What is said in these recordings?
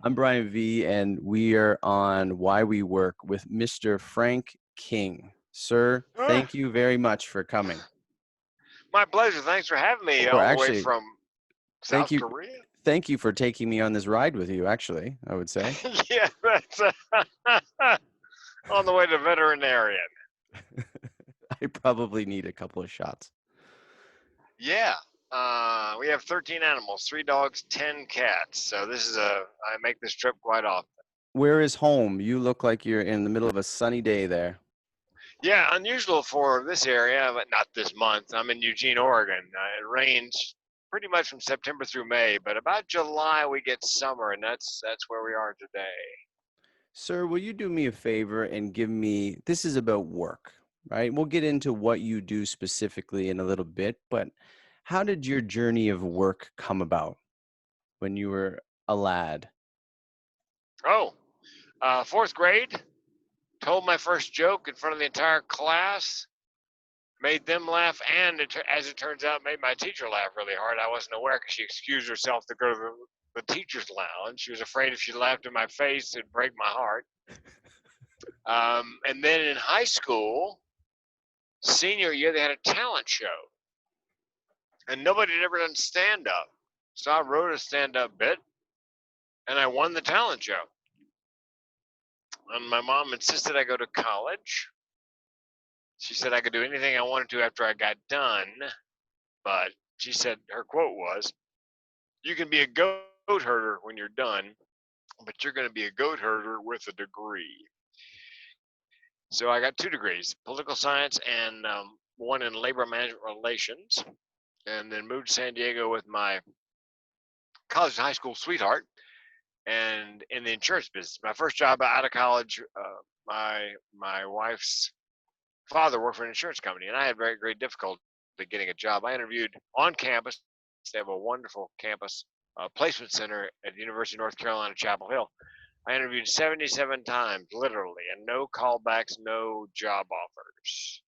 I'm Brian V, and we are on Why We Work with Mr. Frank King. Sir, Uh, thank you very much for coming. my pleasure. Thanks for having me Or all the way actually, from thank South you, Korea. thank you for taking me on this ride with you. Actually, I would say. Yeah, that's on the way to veterinarian. I probably need a couple of shots. Yeah, we have 13 animals, 3 dogs, 10 cats. So I make this trip quite often. Where is home? You look like you're in the middle of a sunny day there. Yeah, unusual for this area, but not this month. I'm in Eugene, Oregon. It rains pretty much from September through May, but about July we get summer, and that's where we are today. Sir, will you do me a favor and give me, this is about work, right? We'll get into what you do specifically in a little bit, but how did your journey of work come about when you were a lad? Oh, fourth grade. Told my first joke in front of the entire class, made them laugh, and as it turns out, made my teacher laugh really hard. I wasn't aware because she excused herself to go to the teacher's lounge. She was afraid if she laughed in my face, it'd break my heart. And then in high school, senior year, they had a talent show, and nobody had ever done stand up. So I wrote a stand up bit, and I won the talent show. And my mom insisted I go to college. She said I could do anything I wanted to after I got done. But she said her quote was, "You can be a goat herder when you're done, but you're going to be a goat herder with a degree." So I got 2 degrees, political science and one in labor management relations, and then moved to San Diego with my college and high school sweetheart and in the insurance business. My first job out of college, my wife's father worked for an insurance company, and I had very great difficulty getting a job. I interviewed on campus. They have a wonderful campus placement center at the University of North Carolina, Chapel Hill. I interviewed 77 times, literally, and no callbacks, no job offers.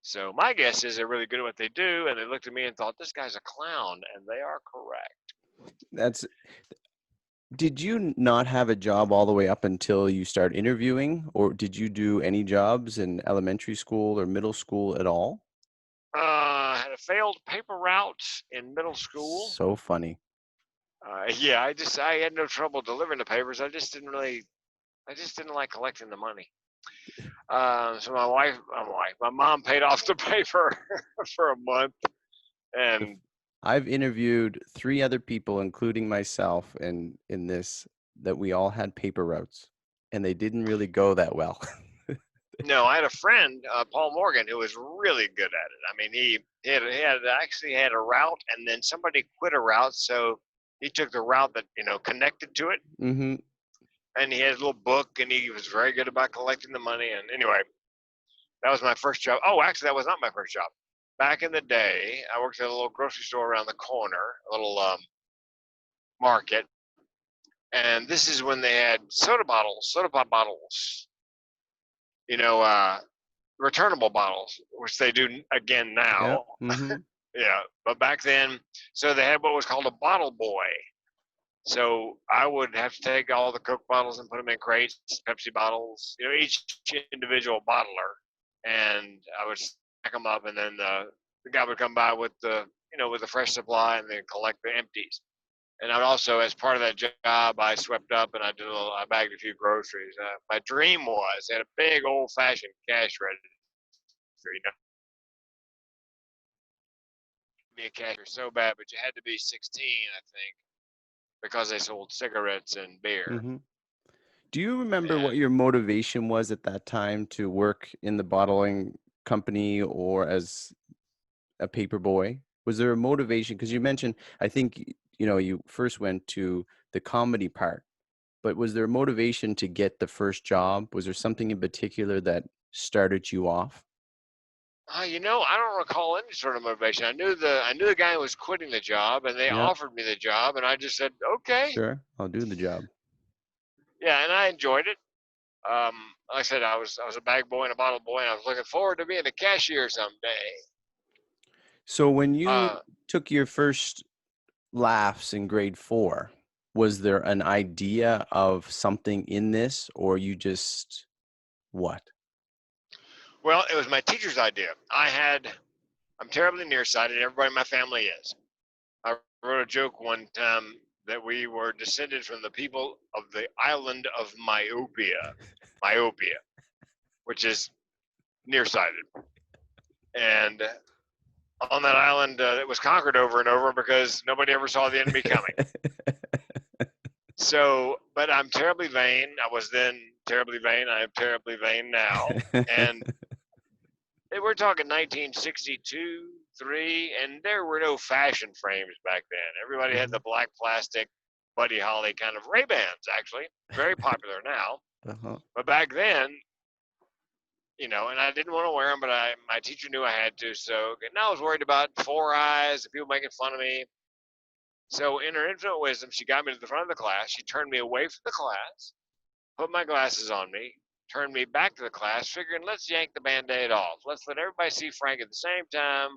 So my guess is they're really good at what they do, and they looked at me and thought, this guy's a clown, and they are correct. That's Did you not have a job all the way up until you start interviewing, or did you do any jobs in elementary school or middle school at all? Had a failed paper route in middle school. So funny. Yeah, I had no trouble delivering the papers. I just didn't like collecting the money. So my mom paid off the paper for a month, If and I've interviewed three other people, including myself, in this that we all had paper routes, and they didn't really go that well. no, I had a friend, Paul Morgan, who was really good at it. I mean, he had actually had a route, and then somebody quit a route, so he took the route that connected to it, Hmm. and he had a little book, and he was very good about collecting the money. And anyway, that was my first job. Oh, actually, that was not my first job. Back in the day, I worked at a little grocery store around the corner, a little market, and this is when they had soda pop bottles, you know, returnable bottles, which they do again Yeah. now. Hmm. Yeah, but back then, so they had what was called a bottle boy. So I would have to take all the Coke bottles and put them in crates, Pepsi bottles, each individual bottler, and I would stack them up, and then the guy would come by with the fresh supply and then collect the empties. And I'd also, as part of that job, I swept up and I bagged a few groceries. My dream was they had a big old fashioned cash register, be a cashier so bad, but you had to be 16, I think, because they sold cigarettes and beer. Hmm. Do you remember what And your motivation was at that time to work in the bottling company or as a paper boy? Was there a motivation? Because you mentioned, I think, you first went to the comedy part, but was there a motivation to get the first job? Was there something in particular that started you off? I don't recall any sort of motivation. I knew the guy was quitting the job, and they Yeah, offered me the job, and I just said okay. sure. I'll do the job. Yeah, and I enjoyed it. Like I said, I was a bag boy and a bottle boy, and I was looking forward to being a cashier someday. So when you Uh, took your first laughs in grade 4, Was there an idea of something in this, or you just what? Well, it was my teacher's idea. I'm terribly nearsighted. Everybody in my family is. I wrote a joke one time that we were descended from the people of the island of myopia, which is nearsighted. And on that island, it was conquered over and over because nobody ever saw the enemy coming. So, but I'm terribly vain. I was then terribly vain. I am terribly vain now. And we're talking 1962, 3, and there were no fashion frames back then. Everybody had the black plastic Buddy Holly kind of Ray-Bans, actually. Very popular now. Uh-huh. But back then, and I didn't want to wear them, but my teacher knew I had to. So, and I was worried about 4 eyes and people making fun of me. So, in her infinite wisdom, she got me to the front of the class. She turned me away from the class, put my glasses on me, turned me back to the class, figuring let's yank the band-aid off. Let's let everybody see Frank at the same time,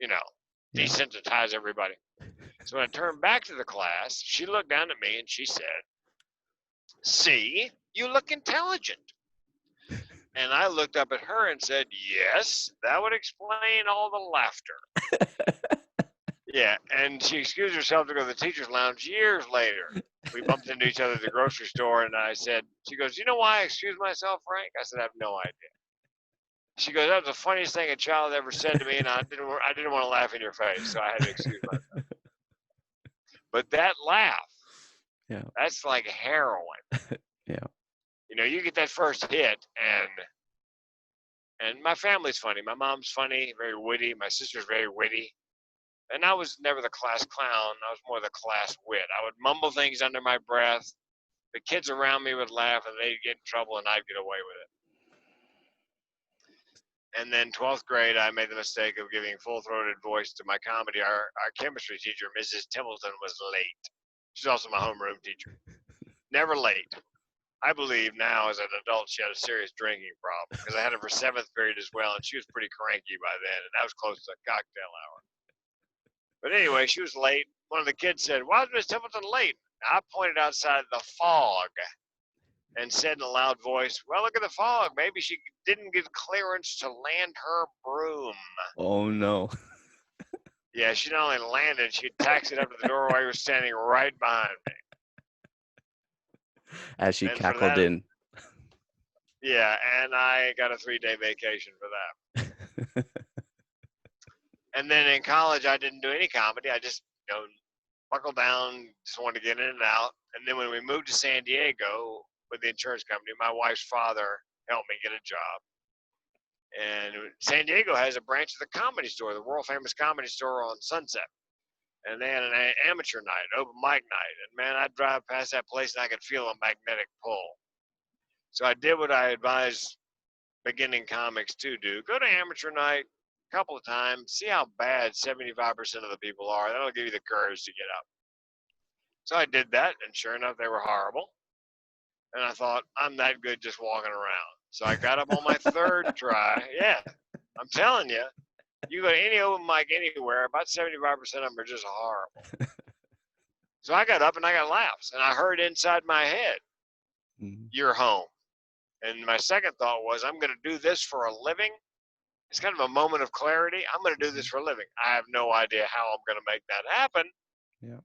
Yeah. desensitize everybody. So when I turned back to the class, she looked down at me and she said, "See, you look intelligent." And I looked up at her and said, "Yes, that would explain all the laughter." Yeah, and she excused herself to go to the teacher's lounge years later. We bumped into each other at the grocery store, and she goes, "You know why I excused myself, Frank?" I said, "I have no idea." She goes, "That was the funniest thing a child ever said to me, and I didn't want to laugh in your face, so I had to excuse myself." But that laugh, Yeah. that's like heroin. Yeah. You get that first hit, and my family's funny. My mom's funny, very witty. My sister's very witty. And I was never the class clown. I was more the class wit. I would mumble things under my breath. The kids around me would laugh, and they'd get in trouble, and I'd get away with it. And then 12th grade, I made the mistake of giving full-throated voice to my comedy. Our chemistry teacher, Mrs. Templeton, was late. She's also my homeroom teacher. Never late. I believe now, as an adult, she had a serious drinking problem because I had her for 7th period as well, and she was pretty cranky by then, and that was close to cocktail hour. But anyway, she was late. One of the kids said, "Why was Miss Templeton late?" I pointed outside the fog and said in a loud voice, "Well, look at the fog. Maybe she didn't get clearance to land her broom." Oh no. Yeah, she not only landed, she taxied up to the doorway, was standing right behind me. As she And for cackled that, in. yeah, and I got a 3-day vacation for that. And then in college, I didn't do any comedy. I just, buckled down, just wanted to get in and out. And then when we moved to San Diego with the insurance company, my wife's father helped me get a job. And San Diego has a branch of the Comedy Store, the world famous Comedy Store on Sunset. And they had an amateur night, an open mic night. And man, I'd drive past that place and I could feel a magnetic pull. So I did what I advise beginning comics to do. Go to amateur night a couple of times, see how bad 75% of the people are. That'll give you the courage to get up. So I did that, and sure enough, they were horrible. And I thought, I'm that good just walking around. So I got up on my 3rd try. Yeah, I'm telling you, you go to any open mic anywhere, about 75% of them are just horrible. So I got up and I got laughs, and I heard inside my head, "You're home." And my second thought was, I'm going to do this for a living. It's kind of a moment of clarity. I'm going to do this for a living. I have no idea how I'm going to make that happen,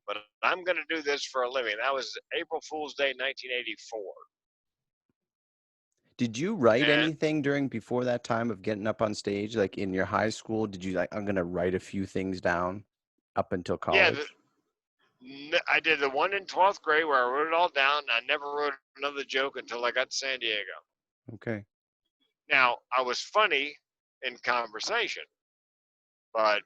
but I'm going to do this for a living. That was April Fool's Day, 1984. Did you write anything before that time of getting up on stage? Like in your high school, did you I'm going to write a few things down up until college? Yeah, I did the one in 12th grade where I wrote it all down. I never wrote another joke until I got to San Diego. Okay. Now, I was funny in conversation, but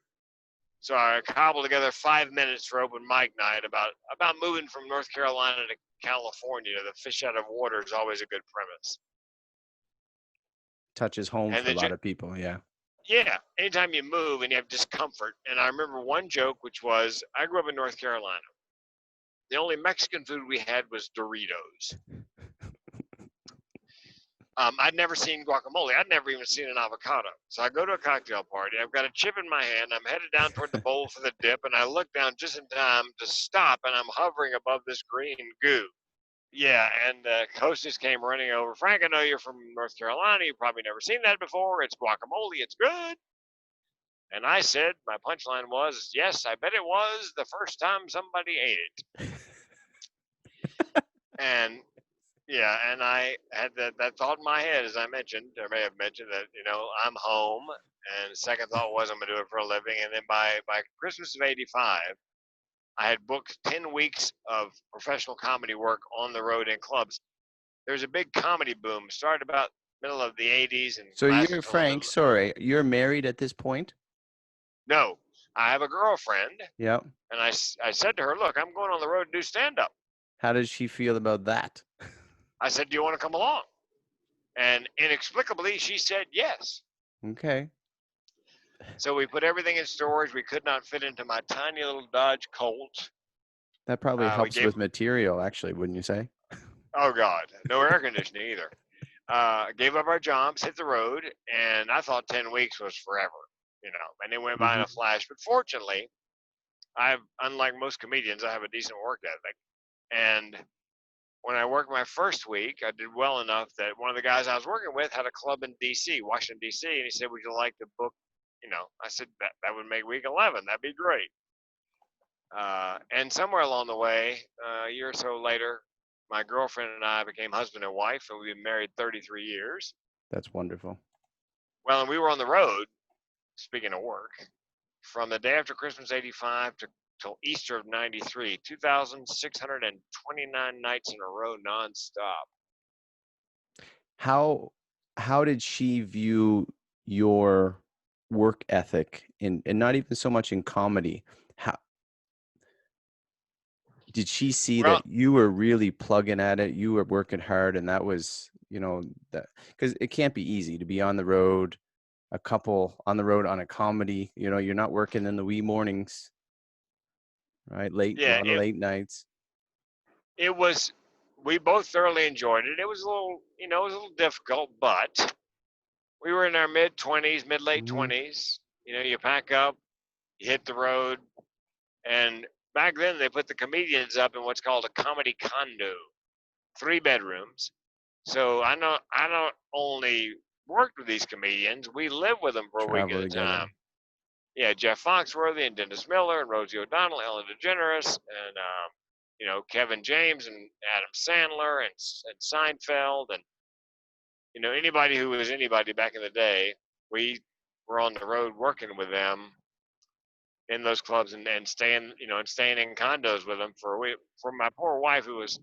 so I cobbled together 5 minutes for open mic night about moving from North Carolina to California. The fish out of water is always a good premise. Touches home And for a lot of people, yeah. Yeah, anytime you move and you have discomfort. And I remember one joke, which was, I grew up in North Carolina. The only Mexican food we had was Doritos. I'd never seen guacamole. I'd never even seen an avocado. So I go to a cocktail party. I've got a chip in my hand. I'm headed down toward the bowl for the dip, and I look down just in time to stop, and I'm hovering above this green goo. Yeah, and the hostess came running over. Frank, I know you're from North Carolina. You've probably never seen that before. It's guacamole. It's good. And I said, my punchline was, yes, I bet it was the first time somebody ate it. And yeah, and I had that thought in my head, as I mentioned, or may have mentioned that, I'm home. And the second thought was I'm going to do it for a living. And then by Christmas of 85, I had booked 10 weeks of professional comedy work on the road in clubs. There's a big comedy boom, started about middle of the 80s and So lasted you're until the Frank, middle. sorry, you're married at this point? No, I have a girlfriend, Yeah. and I said to her, look, I'm going on the road to do stand up. How does she feel about that? I said, do you want to come along? And inexplicably, she said yes. Okay. So we put everything in storage. We could not fit into my tiny little Dodge Colt. That probably We helps gave, with material, actually, wouldn't you say? oh God, no air conditioning either. Gave up our jobs, hit the road, and I thought 10 weeks was forever, and it went by in a Mm-hmm. flash. But fortunately, unlike most comedians, I have a decent work ethic. And when I worked my first week, I did well enough that one of the guys I was working with had a club in D.C., Washington, D.C., and he said, would you like to book? I said, that would make week 11. That'd be great. And somewhere along the way, a year or so later, my girlfriend and I became husband and wife, and we've been married 33 years. That's wonderful. Well, and we were on the road, speaking of work, from the day after Christmas 85 to till Easter of 93, 2,629 nights in a row nonstop. How did she view your work ethic and not even so much in comedy? How did she see Well, that you were really plugging at it, you were working hard, and that was, that because it can't be easy to be on the road, a couple on the road on a comedy, you're not working in the wee mornings, right? A yeah, lot of late nights. it was, we both thoroughly enjoyed it. It was a little, it was a little difficult, but we were in our mid 20s, mid late Hmm. 20s. You pack up, you hit the road, and back then they put the comedians up in what's called a comedy condo, 3 bedrooms. So I not only worked with these comedians, we lived with them for a week Travel at a time. together. Yeah, Jeff Foxworthy and Dennis Miller and Rosie O'Donnell, Ellen DeGeneres, and Kevin James and Adam Sandler and Seinfeld and anybody who was anybody back in the day. We were on the road working with them in those clubs and staying in condos with them for a week. For my poor wife, who was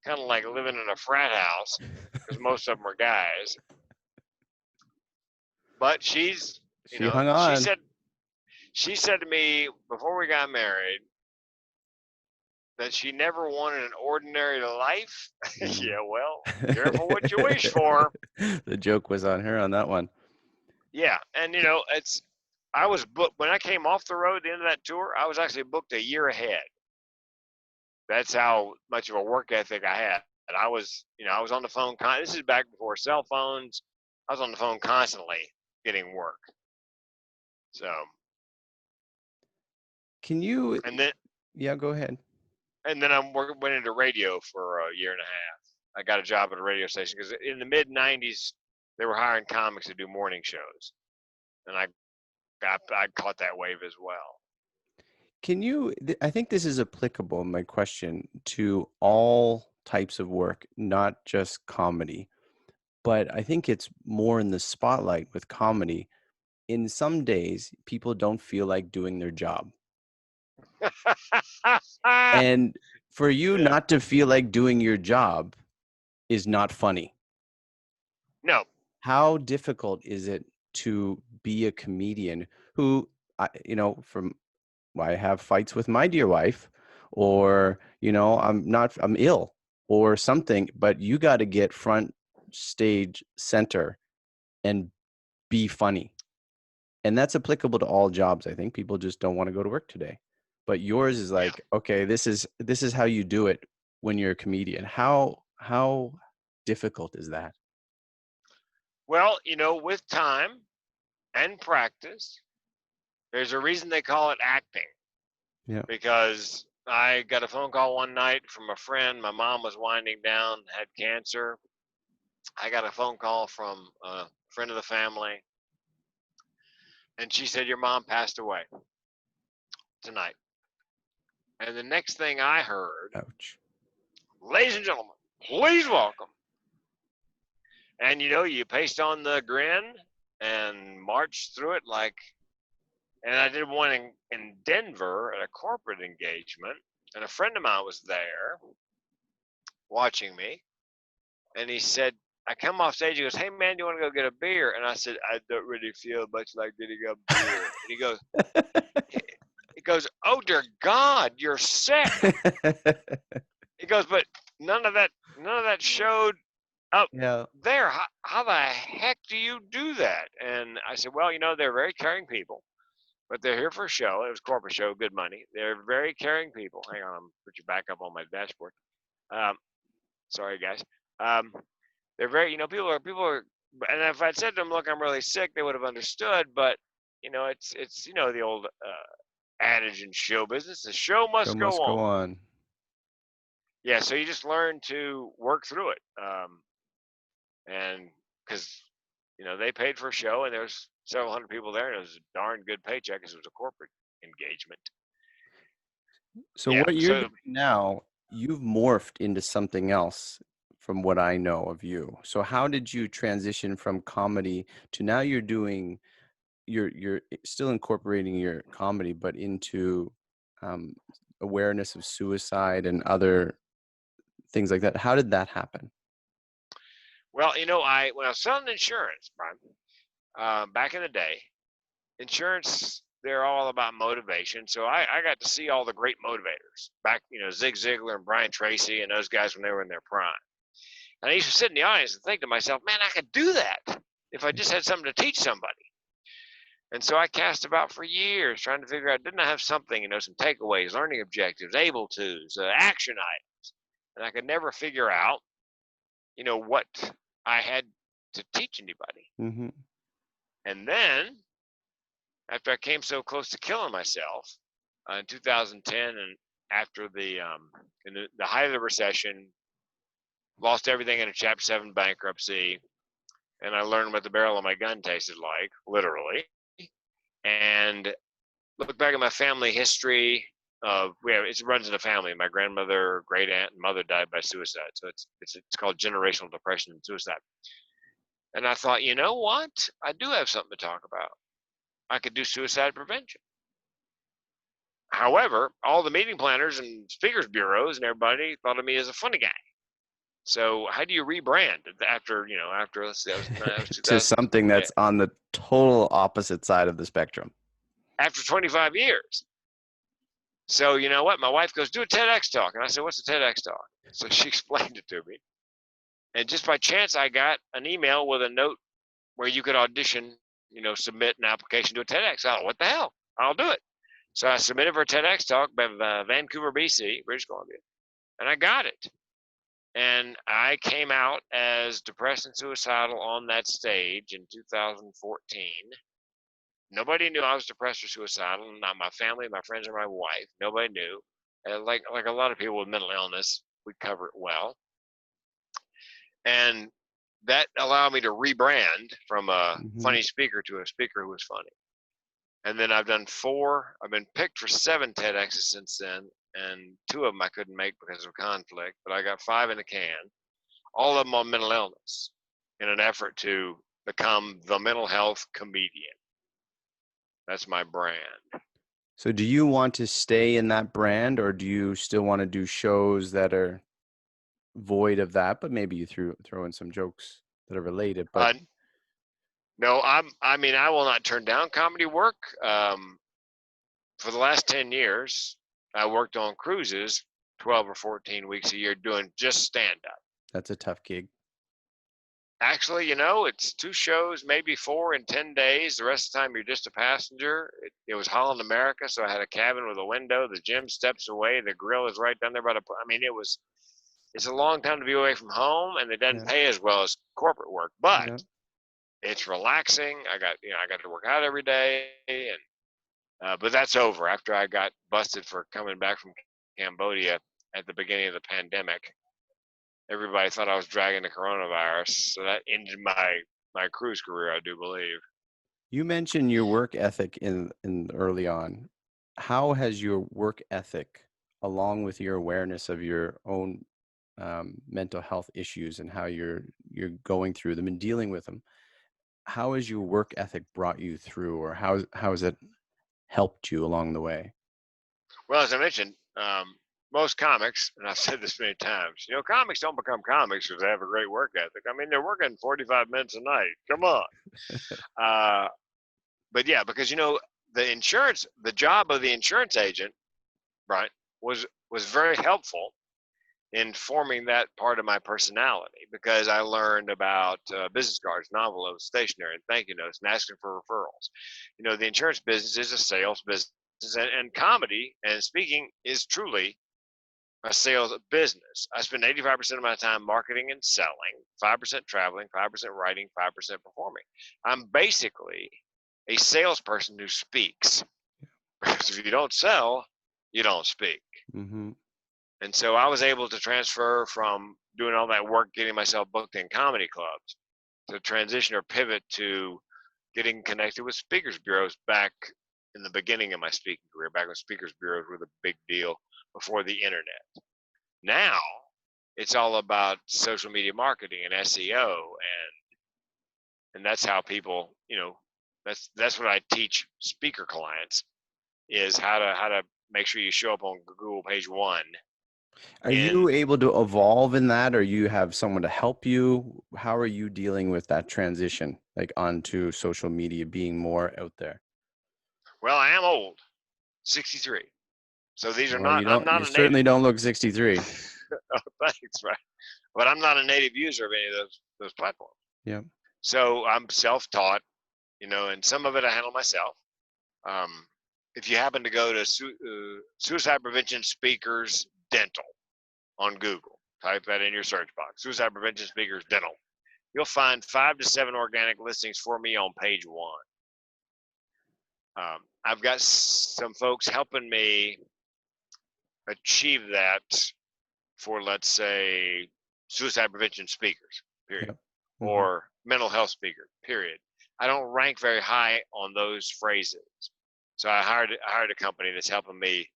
kind of like living in a frat house because most of them were guys. But she's, She hung she on. said she said to me before we got married that she never wanted an ordinary life. Mm. Yeah, well, careful what you wish for. The joke was on her on that one. Yeah, and I was booked when I came off the road at the end of that tour. I was actually booked a year ahead. That's how much of a work ethic I had. And I was on the phone. This is back before cell phones. I was on the phone constantly getting work. So, Can you, and then yeah, go ahead. I went into radio for a year and a half. I got a job at a radio station because in the mid '90s they were hiring comics to do morning shows, and I caught that wave as well. I think this is applicable, my question, to all types of work, not just comedy, but I think it's more in the spotlight with comedy. In some days, people don't feel like doing their job. And for you Yeah. not to feel like doing your job is not funny. No. How difficult is it to be a comedian who, from I have fights with my dear wife, or, I'm ill or something, but you got to get front stage center and be funny. And that's applicable to all jobs. I think people just don't want to go to work today. But yours is Yeah. like, okay, this is how you do it when you're a comedian. How difficult is that? Well, with time and practice, there's a reason they call it acting. Yeah. Because I got a phone call one night from a friend. My mom was winding down, had cancer. I got a phone call from a friend of the family, and she said, "Your mom passed away tonight." And the next thing I heard, Ouch. "Ladies and gentlemen, please welcome." And you paste on the grin and march through it like. And I did one in Denver at a corporate engagement, and a friend of mine was there watching me. And he said, I come off stage, he goes, "Hey man, do you want to go get a beer?" And I said, "I don't really feel much like getting a beer." And he goes, "Oh dear God, you're sick." He goes, "But none of that showed up Yeah. there. How the heck do you do that?" And I said, "Well, they're very caring people, but they're here for a show. It was a corporate show, good money. They're very caring people." Hang on, I'm put you back up on my dashboard. Um, Sorry guys. Um, They're very, people are, and if I'd said to them, "Look, I'm really sick," they would have understood. But it's the old adage in show business: the show Show must go must go on. on. Yeah, so you just learn to work through it, and because they paid for a show, and there's several hundred people there, and it was a darn good paycheck because it was a corporate engagement. So Yeah, what you're so doing now, you've morphed into something else from what I know of you. So how did you transition from comedy to now you're still incorporating your comedy, but into um, awareness of suicide and other things like that? How did that happen? well, when I was selling insurance, Brian, back in the day, insurance, they're all about motivation. So I got to see all the great motivators back, Zig Ziglar and Brian Tracy and those guys when they were in their prime. And I used to sit in the audience and think to myself, man, I could do that if I just had something to teach somebody. And so I cast about for years trying to figure out, didn't I have something, some takeaways, learning objectives, able tos, action items. And I could never figure out, what I had to teach anybody. Mm-hmm. And then after I came so close to killing myself in 2010, and after in the height of the recession, lost everything in a Chapter 7 bankruptcy, and I learned what the barrel of my gun tasted like, literally. And look back at my family history. It runs in the family. My grandmother, great aunt, and mother died by suicide. So it's called generational depression and suicide. And I thought, you know what? I do have something to talk about. I could do suicide prevention. However, all the meeting planners and speakers bureaus and everybody thought of me as a funny guy. So how do you rebrand after let's see, that was To 2000, something yeah, that's on the total opposite side of the spectrum. after 25 years. So you know what? My wife goes, "Do a TEDx talk," and I said, "What's a TEDx talk?" So she explained it to me, and just by chance, I got an email with a note where you could audition, submit an application to a TEDx. Oh, what the hell? I'll do it. So I submitted for a TEDx talk by Vancouver, BC, British Columbia, and I got it. And I came out as depressed and suicidal on that stage in 2014. Nobody knew I was depressed or suicidal. Not my family, my friends, or my wife. Nobody knew. Like a lot of people with mental illness, we cover it well. And that allowed me to rebrand from a Mm-hmm. funny speaker to a speaker who was funny. And then I've been picked for 7 TEDx's since then, and 2 of them I couldn't make because of conflict, but I got 5 in the can, all of them on mental illness, in an effort to become the mental health comedian. That's my brand. So do you want to stay in that brand, or do you still want to do shows that are void of that, but maybe you throw in some jokes that are related? But Uh, no, I will not turn down comedy work. For the last 10 years, I worked on cruises 12 or 14 weeks a year doing just stand up. that's a tough gig. Actually, it's 2 shows, maybe 4 in 10 days. The rest of the time, you're just a passenger. It was Holland America, so I had a cabin with a window. The gym steps away. The grill is right down there by the. I mean, it's a long time to be away from home, and it doesn't Yeah. pay as well as corporate work. But Yeah. It's relaxing. I got to work out every day, and but that's over after I got busted for coming back from Cambodia at the beginning of the pandemic. Everybody thought I was dragging the coronavirus, so that ended my cruise career, I do believe. You mentioned your work ethic in early on. How has your work ethic, along with your awareness of your own mental health issues and how you're going through them and dealing with them, how has your work ethic brought you through, or how has it helped you along the way? Well, as I mentioned, most comics, and I've said this many times, comics don't become comics because they have a great work ethic. I mean, they're working 45 minutes a night. Come on. Uh, but yeah, because the job of the insurance agent, right, was very helpful in forming that part of my personality because I learned about business cards, envelopes, stationery, and thank you notes, and asking for referrals. The insurance business is a sales business, and comedy and speaking is truly a sales business. I spend 85% of my time marketing and selling, 5% traveling, 5% writing, 5% performing. I'm basically a salesperson who speaks because if you don't sell, you don't speak. Mm-hmm. And so I was able to transfer from doing all that work, getting myself booked in comedy clubs, to transition or pivot to getting connected with speakers bureaus back in the beginning of my speaking career, back when speakers bureaus were the big deal before the internet. Now it's all about social media marketing and SEO, and that's how people, that's what I teach speaker clients is how to make sure you show up on Google page one. Are And you able to evolve in that, or you have someone to help you? How are you dealing with that transition, like onto social media, being more out there? well, I am old, 63. So these are Well, not. I'm you not a native. certainly don't look 63. Oh, thanks, right? But I'm not a native user of any of those platforms. Yeah. So I'm self-taught, and some of it I handle myself. Um, if you happen to go to suicide prevention speakers dental on Google, type that in your search box. Suicide prevention speakers dental. You'll find 5 to 7 organic listings for me on page one. I've got some folks helping me achieve that for, let's say, suicide prevention speakers, period, Yeah. Hmm. or mental health speakers, period. I don't rank very high on those phrases. So I hired a company that's helping me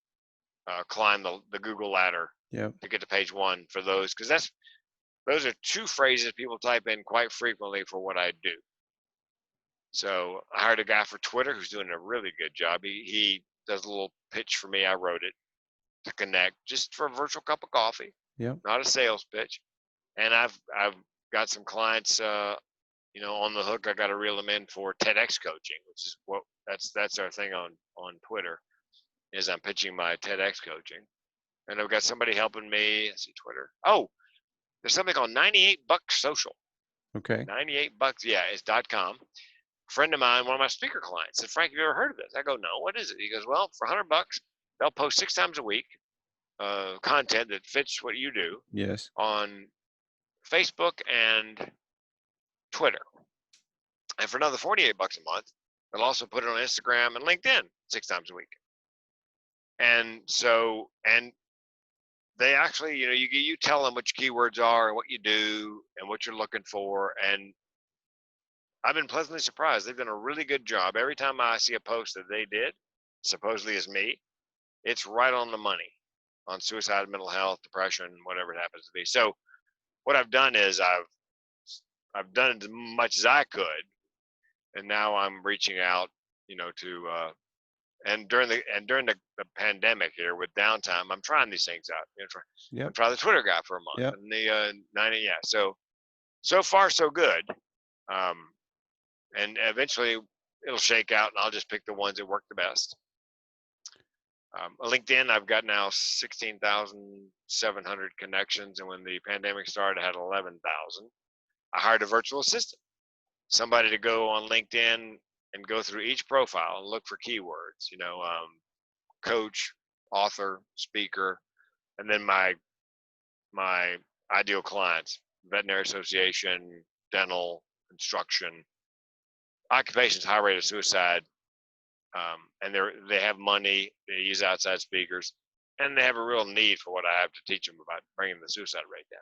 climb the Google ladder Yeah. to get to page one for those, because those are two phrases people type in quite frequently for what I do. So I hired a guy for Twitter who's doing a really good job. He does a little pitch for me. I wrote it to connect just for a virtual cup of coffee, Yeah. not a sales pitch. And I've got some clients, on the hook. I got to reel them in for TEDx coaching, which is that's our thing on Twitter. Is I'm pitching my TEDx coaching, and I've got somebody helping me. Let's see, Twitter. Oh, there's something called 98 Bucks Social. Okay. 98 Bucks, yeah, it's .com. A friend of mine, one of my speaker clients, said, "Frank, have you ever heard of this?" I go, "No, what is it?" He goes, "Well, for $100, they'll post 6 times a week content that fits what you do Yes. on Facebook and Twitter. And for another $48 a month, they'll also put it on Instagram and LinkedIn 6 times a week." And they actually, you tell them what your keywords are and what you do and what you're looking for. And I've been pleasantly surprised. They've done a really good job. Every time I see a post that they did, supposedly as me, it's right on the money on suicide, mental health, depression, whatever it happens to be. So what I've done is I've done as much as I could, and now I'm reaching out, to and during the pandemic here with downtime, I'm trying these things out. Yep. Try the Twitter guy for a month, Yep. and the 90, yeah. So far so good, um, and eventually it'll shake out, and I'll just pick the ones that work the best. LinkedIn, I've got now 16,700 connections, and when the pandemic started, I had 11,000. I hired a virtual assistant, somebody to go on LinkedIn and go through each profile and look for keywords, coach, author, speaker, and then my ideal clients: veterinary association, dental, construction. occupation's high rate of suicide, and they have money. They use outside speakers, and they have a real need for what I have to teach them about bringing the suicide rate down.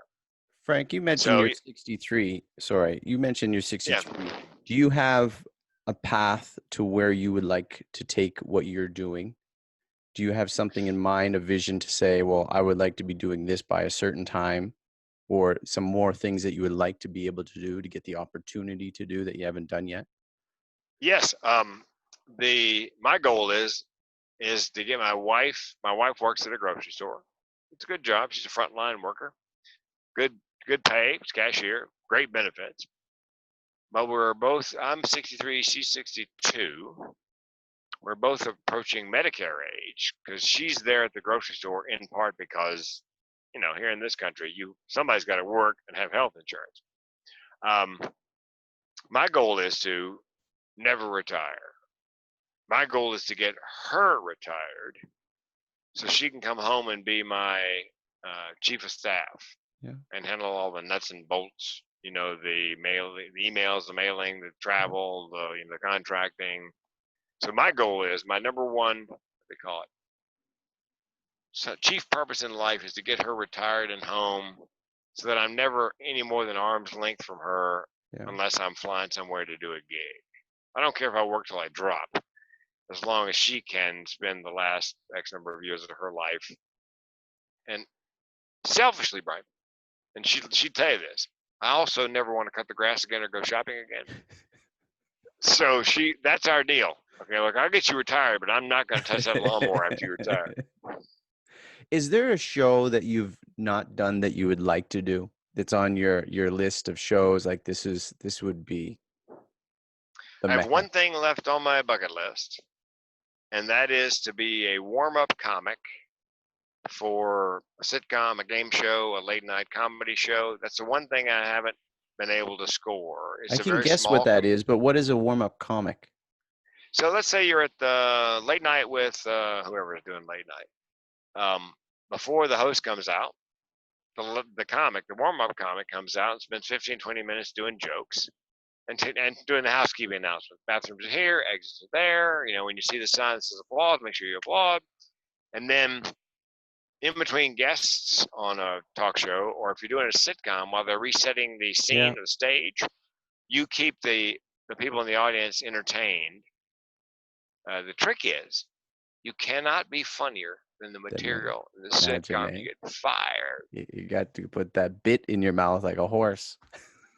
Frank, you mentioned So you're 63. Sorry, you mentioned you're yeah, 63. Do you have a path to where you would like to take what you're doing? Do you have something in mind, a vision to say, well, I would like to be doing this by a certain time, or some more things that you would like to be able to do to get the opportunity to do that you haven't done yet? yes. My goal is to get my wife. My wife works at a grocery store. It's a good job. She's a frontline worker. Good good pay. She's cashier. Great benefits. But we're both. I'm 63. She's 62. We're both approaching Medicare age because she's there at the grocery store in part because, here in this country, somebody's got to work and have health insurance. Um, my goal is to never retire. My goal is to get her retired so she can come home and be my chief of staff and handle all the nuts and bolts. The mail, the emails, the mailing, the travel, the contracting. So my goal is my number one, what they call it, so chief purpose in life is to get her retired and home so that I'm never any more than arm's length from her unless I'm flying somewhere to do a gig. I don't care if I work till I drop, as long as she can spend the last X number of years of her life. And selfishly, Brian, and she'd tell you this, I also never want to cut the grass again or go shopping again. So that's our deal. Okay, look, I'll get you retired, but I'm not going to touch that lawnmower after you retire. Is there a show that you've not done that you would like to do that's on your list of shows? Like this would be the I have mecca. one thing left on my bucket list, and that is to be a warm-up comic for a sitcom, a game show, a late-night comedy show. That's the one thing I haven't been able to score. I It's a can very guess what small. that is, but what is a warm-up comic? So let's say you're at the late night with whoever is doing late night. Before the host comes out, the warm-up comic comes out and spends 15, 20 minutes doing jokes and doing the housekeeping announcement. Bathrooms are here, exits are there. When you see the sign that says applaud, make sure you applaud. And then in between guests on a talk show, or if you're doing a sitcom while they're resetting the scene or the stage, you keep the people in the audience entertained. The trick is you cannot be funnier than the material in the sitcom. You get fired. You got to put that bit in your mouth like a horse.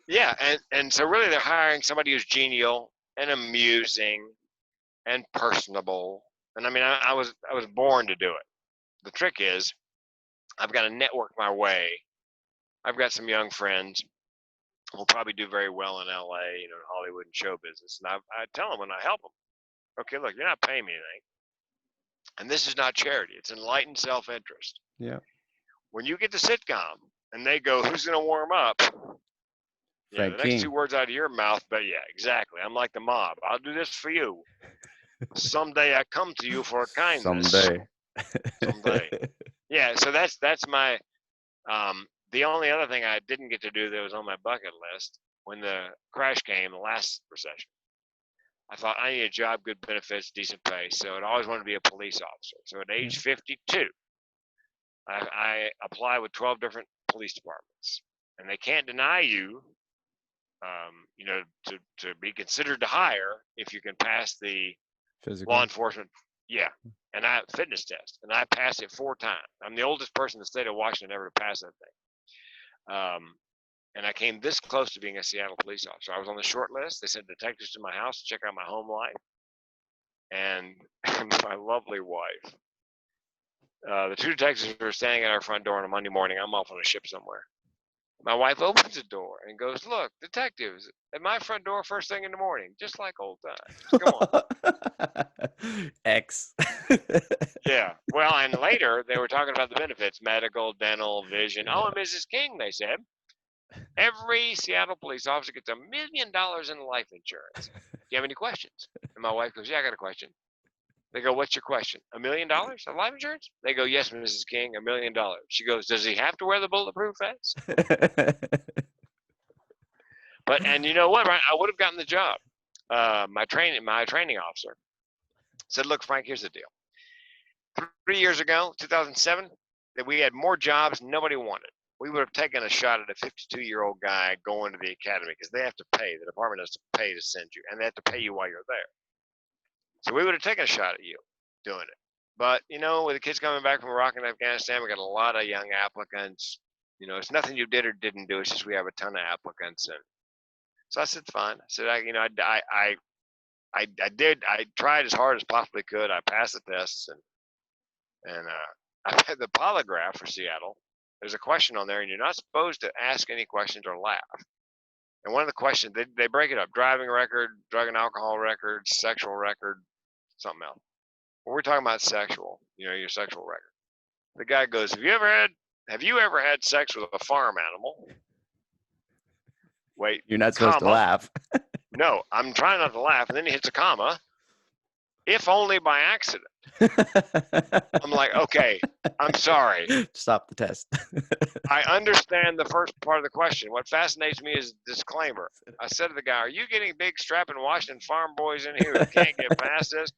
Yeah, and so really they're hiring somebody who's genial and amusing and personable. And I mean, I was born to do it. The trick is I've got to network my way. I've got some young friends who will probably do very well in LA, in Hollywood and show business. And I tell them when I help them, okay, look, you're not paying me anything. And this is not charity. It's enlightened self-interest. Yeah. When you get the sitcom and they go, who's going to warm up? The next two words out of your mouth, but yeah, exactly. I'm like the mob. I'll do this for you. Someday I come to you for a kindness. Someday. Yeah, so that's my the only other thing I didn't get to do that was on my bucket list when the crash came, the last recession. I thought I need a job, good benefits, decent pay. So I'd always wanted to be a police officer. So at age 52, I applied with 12 different police departments, and they can't deny you, to be considered to hire if you can pass the law enforcement. Yeah, and fitness test, and I passed it 4 times. I'm the oldest person in the state of Washington ever to pass that thing. And I came this close to being a Seattle police officer. I was on the short list. They sent detectives to my house to check out my home life, and my lovely wife. The 2 detectives were standing at our front door on a Monday morning. I'm off on a ship somewhere. My wife opens the door and goes, "Look, detectives at my front door first thing in the morning, just like old times. Come on." X. Yeah. Well, and later they were talking about the benefits, medical, dental, vision. Oh, and Mrs. King, they said, every Seattle police officer gets $1 million in life insurance. Do you have any questions? And my wife goes, "Yeah, I got a question." They go, "What's your question? $1 million of life insurance?" They go, "Yes, Mrs. King, $1 million." She goes, "Does he have to wear the bulletproof vest?" And you know what, right? I would have gotten the job. my training officer said, "Look, Frank, here's the deal. 3 years ago, 2007, that we had more jobs nobody wanted. We would have taken a shot at a 52-year-old guy going to the academy because they have to pay. The department has to pay to send you, and they have to pay you while you're there. So we would have taken a shot at you doing it. But, with the kids coming back from Iraq and Afghanistan, we got a lot of young applicants. It's nothing you did or didn't do. It's just we have a ton of applicants." And so I said, "Fine." I said, I tried as hard as possibly could. I passed the tests, and I had the polygraph for Seattle. There's a question on there, and you're not supposed to ask any questions or laugh. And one of the questions, they break it up: driving record, drug and alcohol record, sexual record, something else. Well, we're talking about sexual, your sexual record. The guy goes, Have you ever had sex with a farm animal?" Wait, You're not supposed to comma. laugh. No, I'm trying not to laugh, and then he hits a comma. "If only by accident." I'm like, okay, I'm sorry. Stop the test. I understand the first part of the question. What fascinates me is the disclaimer. I said to the guy, "Are you getting big strapping Washington farm boys in here who can't get past this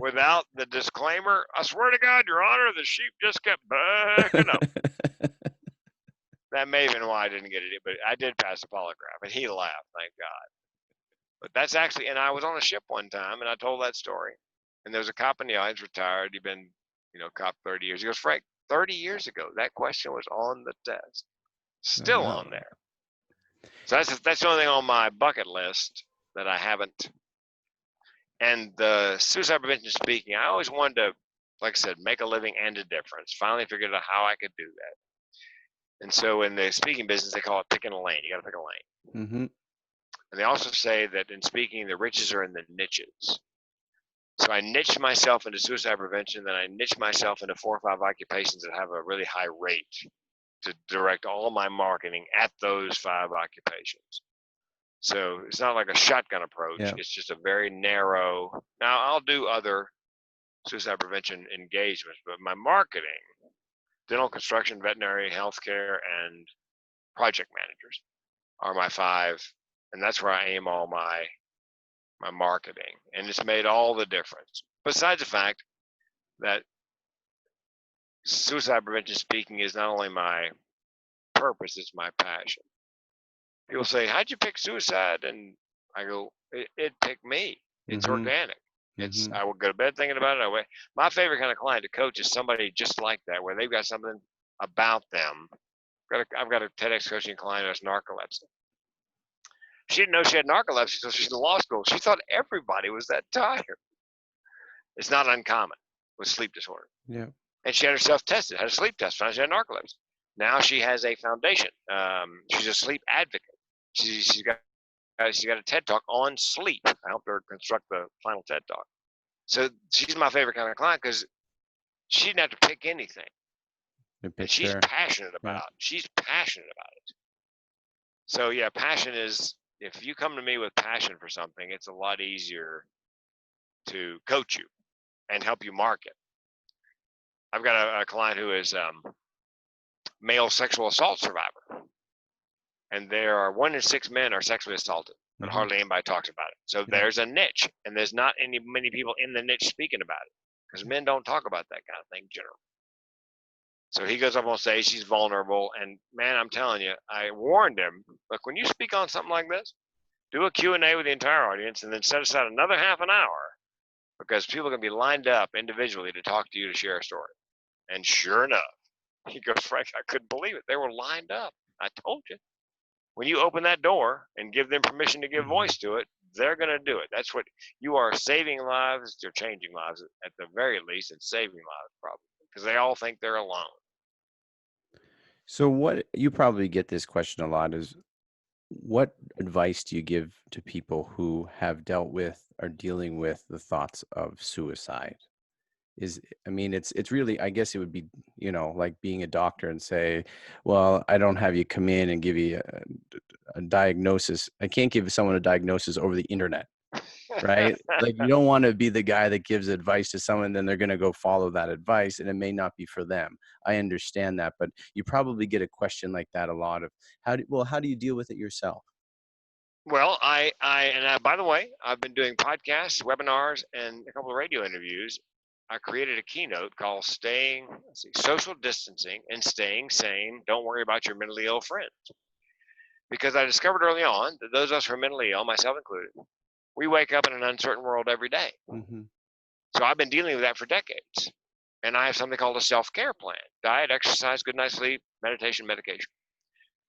without the disclaimer? I swear to God, Your Honor, the sheep just kept backing up." That may have been why I didn't get it, but I did pass the polygraph, and he laughed, thank God. But that's actually, and I was on a ship one time, and I told that story. And there was a cop in the audience, retired. He'd been, cop 30 years. He goes, "Frank, 30 years ago, that question was on the test. Oh, Still wow. on there." So that's the only thing on my bucket list that I haven't. And the suicide prevention speaking, I always wanted to, like I said, make a living and a difference. Finally figured out how I could do that. And so in the speaking business, they call it picking a lane. You got to pick a lane. Mm-hmm. And they also say that in speaking, the riches are in the niches. So I niched myself into suicide prevention, then I niched myself into 4 or 5 occupations that have a really high rate to direct all my marketing at those 5 occupations. So it's not like a shotgun approach. Yeah. It's just a very narrow. Now I'll do other suicide prevention engagements, but my marketing, dental, construction, veterinary, healthcare, and project managers are my 5, and that's where I aim all my marketing, and it's made all the difference. Besides the fact that suicide prevention speaking is not only my purpose, it's my passion. People say, "How'd you pick suicide?" And I go, it picked me. It's Mm-hmm. organic. Mm-hmm. I would go to bed thinking about it. My favorite kind of client to coach is somebody just like that, where they've got something about them. I've got a TEDx coaching client who has narcolepsy. She didn't know she had narcolepsy until she's in law school. She thought everybody was that tired. It's not uncommon with sleep disorder. Yeah. And she had herself tested, had a sleep test, found she had narcolepsy. Now she has a foundation. She's a sleep advocate. She's got a TED talk on sleep. I helped her construct the final TED talk. So she's my favorite kind of client because she didn't have to pick anything. And she's passionate about it. She's passionate about it. So yeah, passion is, if you come to me with passion for something, it's a lot easier to coach you and help you market. I've got a client who is male sexual assault survivor, and there are 1 in 6 men are sexually assaulted, but Mm-hmm. hardly anybody talks about it. So there's a niche, and there's not many people in the niche speaking about it because men don't talk about that kind of thing generally. So he goes up on stage, he's vulnerable, and man, I'm telling you, I warned him, look, when you speak on something like this, do a Q&A with the entire audience, and then set aside another half an hour, because people are going to be lined up individually to talk to you to share a story. And sure enough, he goes, "Frank, I couldn't believe it. They were lined up. I told you. When you open that door and give them permission to give voice to it, they're going to do it. That's what you are, saving lives. You're changing lives at the very least, and saving lives probably, because they all think they're alone." So what, you probably get this question a lot, is what advice do you give to people who have dealt with or dealing with the thoughts of suicide? It's really, I guess it would be, like being a doctor and say, well, I don't have you come in and give you a diagnosis. I can't give someone a diagnosis over the internet, right? Like, you don't want to be the guy that gives advice to someone, then they're going to go follow that advice, and it may not be for them. I understand that, but you probably get a question like that a lot of, how do you deal with it yourself? Well, by the way, I've been doing podcasts, webinars, and a couple of radio interviews. I created a keynote called Social Distancing and Staying Sane. Don't worry about your mentally ill friends. Because I discovered early on that those of us who are mentally ill, myself included, we wake up in an uncertain world every day. Mm-hmm. So I've been dealing with that for decades. And I have something called a self-care plan: diet, exercise, good night's sleep, meditation, medication.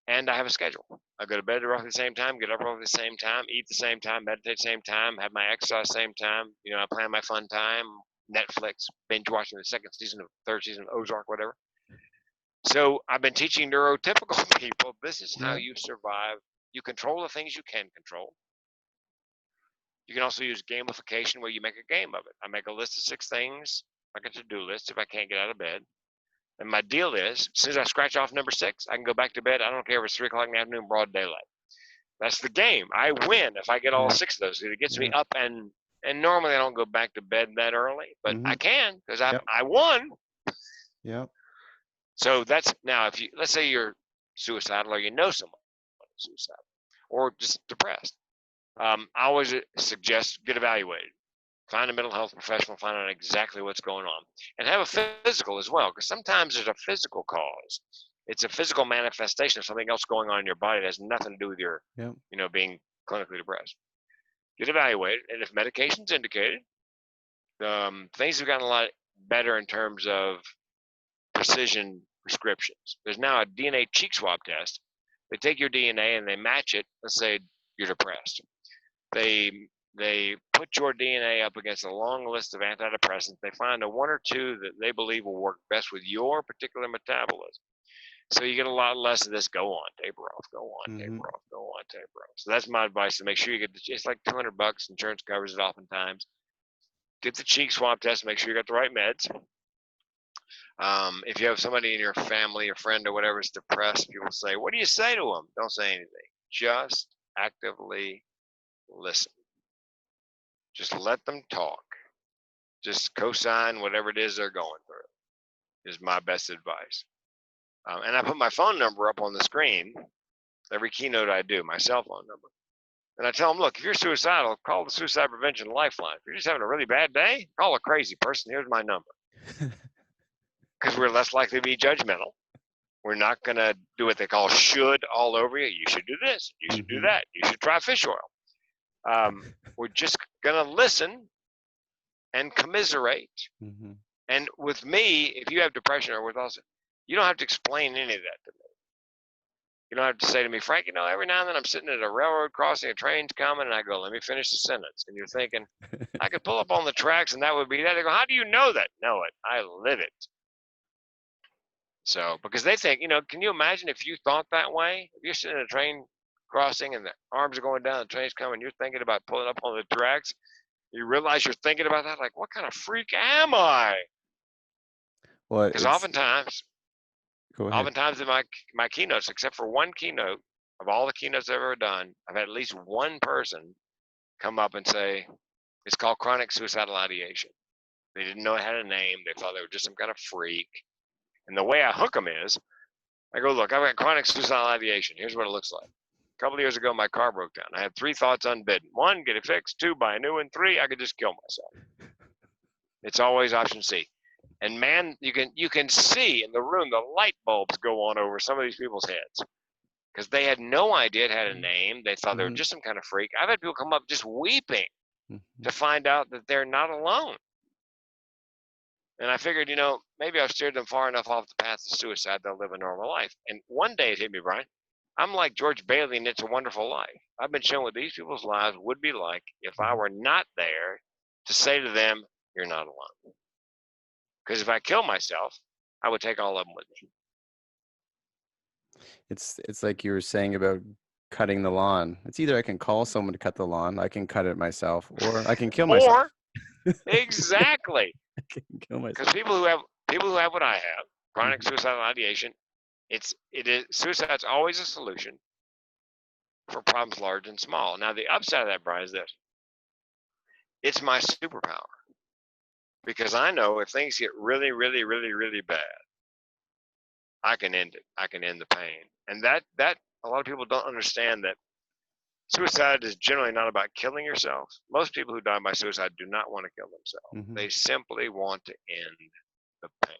And I have a schedule. I go to bed at roughly the same time, get up roughly the same time, eat the same time, meditate the same time, have my exercise same time. I plan my fun time, Netflix, binge watching the third season of Ozark, whatever. So I've been teaching neurotypical people this is how Yeah. you survive. You control the things you can control. You can also use gamification where you make a game of it. I make a list of 6 things, like a to-do list if I can't get out of bed. And my deal is, as soon as I scratch off number 6, I can go back to bed. I don't care if it's 3 o'clock in the afternoon, broad daylight. That's the game. I win if I get all Yeah. 6 of those. It gets me Yeah. up, and normally I don't go back to bed that early, but Mm-hmm. I can because Yep. I won. Yep. So that's now if you let's say you're suicidal or you know someone who's suicidal or just depressed. I always suggest get evaluated. Find a mental health professional, find out exactly what's going on, and have a physical as well, because sometimes there's a physical cause. It's a physical manifestation of something else going on in your body that has nothing to do with your, Yep. being clinically depressed. Get evaluated, and if medication's indicated, things have gotten a lot better in terms of precision prescriptions. There's now a DNA cheek swab test. They take your DNA and they match it. Let's say you're depressed. They put your DNA up against a long list of antidepressants. They find a 1 or 2 that they believe will work best with your particular metabolism. So you get a lot less of this go on, taper off, go on, Mm-hmm. taper off, go on, taper off. So that's my advice: to make sure you get it's like $200. Insurance covers it oftentimes. Get the cheek swab test, make sure you got the right meds. If you have somebody in your family, a friend or whatever is depressed, people say, "What do you say to them?" Don't say anything. Just actively listen. Just let them talk. Just co-sign whatever it is they're going through. Is my best advice. And I put my phone number up on the screen every keynote I do, my cell phone number. And I tell them, look, if you're suicidal, call the Suicide Prevention Lifeline. If you're just having a really bad day, call a crazy person. Here's my number. Because we're less likely to be judgmental. We're not going to do what they call should all over you. You should do this. You should do Mm-hmm. that. You should try fish oil. We're just going to listen and commiserate. Mm-hmm. And with me, if you have depression or with us, you don't have to explain any of that to me. You don't have to say to me, Frank, every now and then I'm sitting at a railroad crossing, a train's coming, and I go, let me finish the sentence. And you're thinking, I could pull up on the tracks and that would be that. They go, how do you know that? Know it. I live it. So, because they think, can you imagine if you thought that way? If you're sitting in a train crossing and the arms are going down, the train's coming, you're thinking about pulling up on the tracks, you realize you're thinking about that, like, what kind of freak am I? Well, Because it's go ahead. oftentimes in my keynotes, except for one keynote, of all the keynotes I've ever done, I've had at least one person come up and say, it's called chronic suicidal ideation. They didn't know it had a name. They thought they were just some kind of freak. And the way I hook them is, I go, look, I've got chronic suicidal ideation. Here's what it looks like. A couple of years ago, my car broke down. I had 3 thoughts unbidden. 1, get it fixed. 2, buy a new one. 3, I could just kill myself. It's always option C. And man, you can see in the room the light bulbs go on over some of these people's heads because they had no idea it had a name. They thought they were Mm-hmm. just some kind of freak. I've had people come up just weeping Mm-hmm. to find out that they're not alone. And I figured, maybe I've steered them far enough off the path to suicide, they'll live a normal life. And one day it hit me, Brian. I'm like George Bailey in It's a Wonderful Life. I've been shown what these people's lives would be like if I were not there to say to them, you're not alone. Because if I kill myself, I would take all of them with me. It's like you were saying about cutting the lawn. It's either I can call someone to cut the lawn, I can cut it myself, or I can kill myself. Or exactly, I can kill myself. because people who have what I have, chronic suicidal ideation, it is suicide's always a solution for problems large and small. Now the upside of that, Brian, is this: it's my superpower because I know if things get really, really, really, really bad, I can end it. I can end the pain, and that a lot of people don't understand that Suicide is generally not about killing yourself. Most people who die by suicide do not want to kill themselves. Hmm. They simply want to end the pain.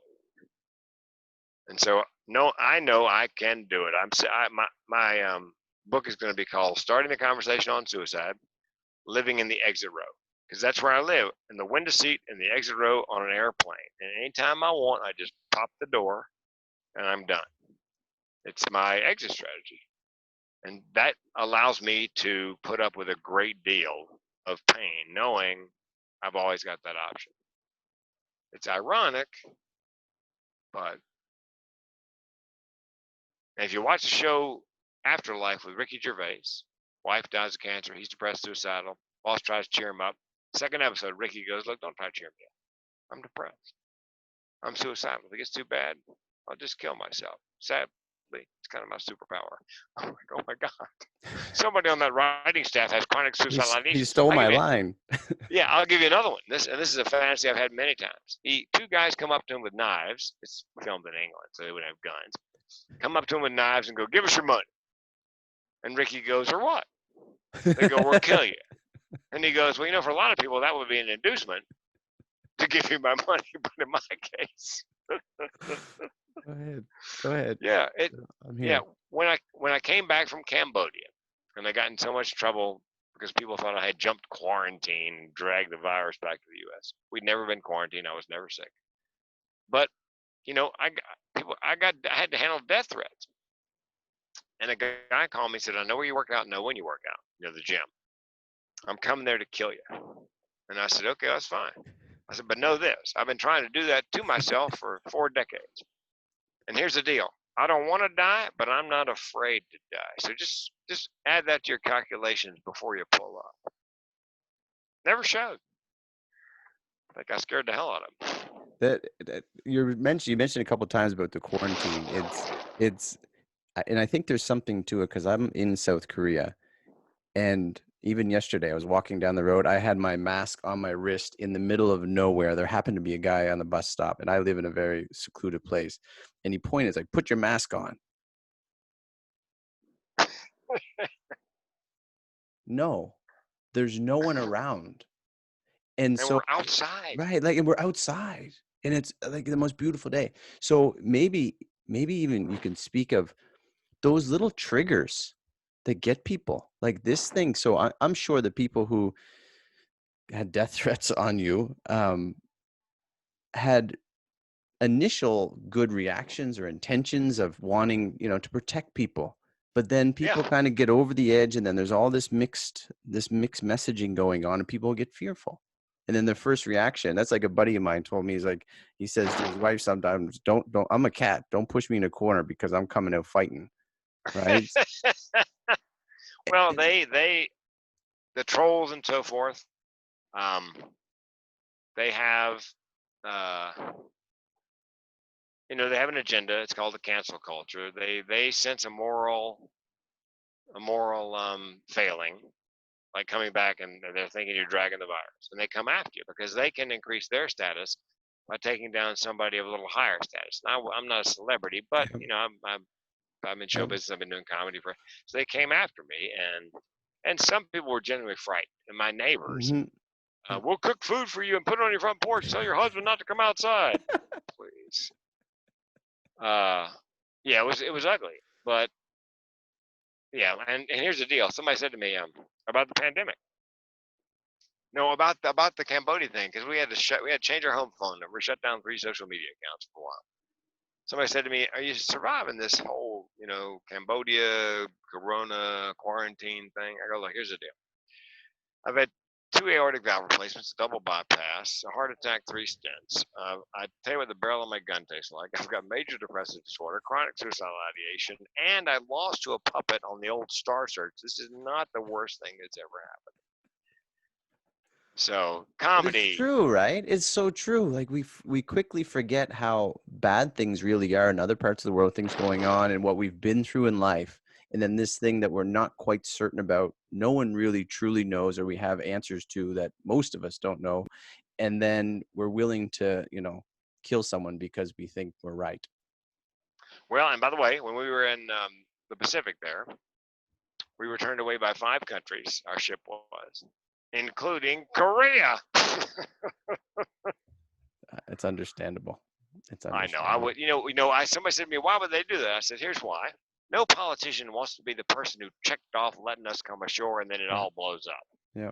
And so, no, I know I can do it. My book is going to be called "Starting the Conversation on Suicide: Living in the Exit Row," because that's where I live, in the window seat in the exit row on an airplane. And anytime I want, I just pop the door, and I'm done. It's my exit strategy, and that allows me to put up with a great deal of pain, knowing I've always got that option. It's ironic, but if you watch the show Afterlife with Ricky Gervais, wife dies of cancer, he's depressed, suicidal, boss tries to cheer him up. Second episode, Ricky goes, "Look, don't try to cheer me up. I'm depressed. I'm suicidal. If it gets too bad, I'll just kill myself." Sadly, it's kind of my superpower. I'm like, oh my God. Somebody on that writing staff has chronic suicidal He ideation. stole my line. Yeah, I'll give you another one. This is a fantasy I've had many times. Two guys come up to him with knives. It's filmed in England, so they would have guns. Come up to him with knives and go, "Give us your money." And Ricky goes, "Or what?" They go, "We'll kill you." And he goes, "Well, for a lot of people, that would be an inducement to give you my money, but in my case." Go ahead. Go ahead. Yeah, I'm yeah. here. When I came back from Cambodia, and I got in so much trouble because people thought I had jumped quarantine and dragged the virus back to the U.S. We'd never been quarantined. I was never sick. But I had to handle death threats. And a guy called me and said, "I know where you work out, know when you work out, the gym. I'm coming there to kill you." And I said, "Okay, that's fine." I said, "But know this, I've been trying to do that to myself for 4 decades. And here's the deal. I don't want to die, but I'm not afraid to die. So just add that to your calculations before you pull up." Never showed. I think I scared the hell out of him. That you mentioned a couple of times about the quarantine. It's and I think there's something to it because I'm in South Korea, and even yesterday I was walking down the road. I had my mask on my wrist in the middle of nowhere. There happened to be a guy on the bus stop, and I live in a very secluded place. And he pointed, like, "Put your mask on." No, there's no one around, and And so we're outside. right, like, and we're outside, and it's like the most beautiful day. So maybe even you can speak of those little triggers that get people like this thing. So I'm sure the people who had death threats on you had initial good reactions or intentions of wanting, to protect people. But then Yeah. people kind of get over the edge, and then there's all this mixed messaging going on, and people get fearful. And then the first reaction, that's like a buddy of mine told me, he says to his wife sometimes, don't, I'm a cat. Don't push me in a corner because I'm coming out fighting. Right. Well, the trolls and so forth, um, they have, uh, they have an agenda. It's called the cancel culture. They sense a moral failing, like coming back, and they're thinking you're dragging the virus, and they come after you because they can increase their status by taking down somebody of a little higher status. Now, I'm not a celebrity, but Yep. I'm in show Yep. business. I've been doing comedy so they came after me, and some people were genuinely frightened. And my neighbors, Mm-hmm. "We'll cook food for you and put it on your front porch. Tell your husband not to come outside, please." Yeah, it was ugly, but yeah. And here's the deal. Somebody said to me about the pandemic. No, about the Cambodia thing, because we had to change our home phone number, shut down 3 social media accounts for a while. Somebody said to me, "Are you surviving this whole, Cambodia Corona quarantine thing?" I go, "Look, here's the deal. I've had 2 aortic valve replacements, a double bypass, a heart attack, 3 stents. I tell you what the barrel of my gun tastes like. I've got major depressive disorder, chronic suicidal ideation, and I lost to a puppet on the old Star Search. This is not the worst thing that's ever happened." So But it's comedy. true, right? It's so true. Like we quickly forget how bad things really are in other parts of the world, things going on and what we've been through in life. And then this thing that we're not quite certain about, no one really truly knows, or we have answers to that most of us don't know. And then we're willing to, kill someone because we think we're right. Well, and by the way, when we were in the Pacific there, we were turned away by 5 countries. Our ship was, including Korea. It's understandable. It's I know. I understandable. would. Somebody said to me, "Why would they do that?" I said, "Here's why. No politician wants to be the person who checked off letting us come ashore, and then it Yeah. all blows up." Yeah.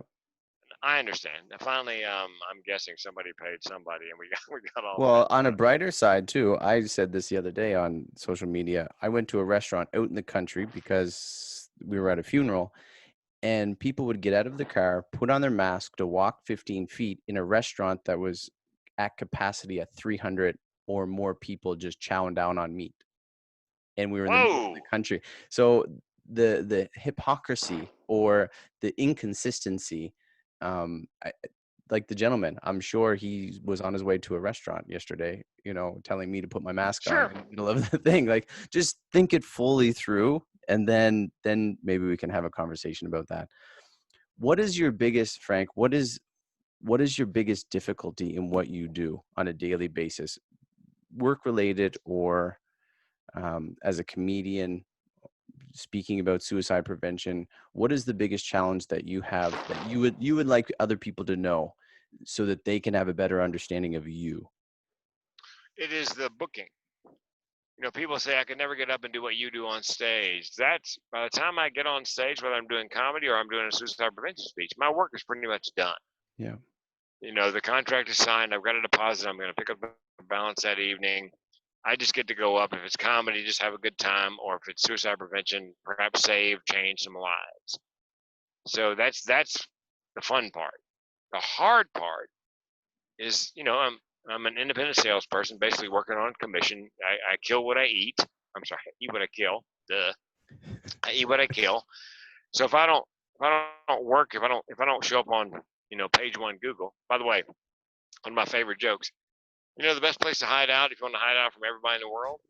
I understand. And finally, I'm guessing somebody paid somebody, and we got all Well, that on a done. brighter side too, I said this the other day on social media. I went to a restaurant out in the country because we were at a funeral, and people would get out of the car, put on their mask to walk 15 feet in a restaurant that was at capacity at 300 or more people just chowing down on meat. And we were in the middle of the Whoa! country. So the hypocrisy or the inconsistency, like the gentleman, I'm sure he was on his way to a restaurant yesterday, telling me to put my mask on Sure. in the middle of the thing. Like, just think it fully through, and then maybe we can have a conversation about that. What is your biggest, Frank? What is your biggest difficulty in what you do on a daily basis, work related or as a comedian speaking about suicide prevention? What is the biggest challenge that you have that you would like other people to know so that they can have a better understanding of you? It is the booking. People say I could never get up and do what you do on stage. That's by the time I get on stage, whether I'm doing comedy or I'm doing a suicide prevention speech, my work is pretty much done. Yeah. The contract is signed. I've got a deposit. I'm going to pick up the balance that evening. I just get to go up. If it's comedy, just have a good time, or if it's suicide prevention, perhaps change some lives. So that's the fun part. The hard part is, I'm an independent salesperson, basically working on commission. I kill what I eat. I'm sorry, I eat what I kill. Duh. I eat what I kill. So if I don't work, if I don't show up on page one Google. By the way, one of my favorite jokes. The best place to hide out if you want to hide out from everybody in the world?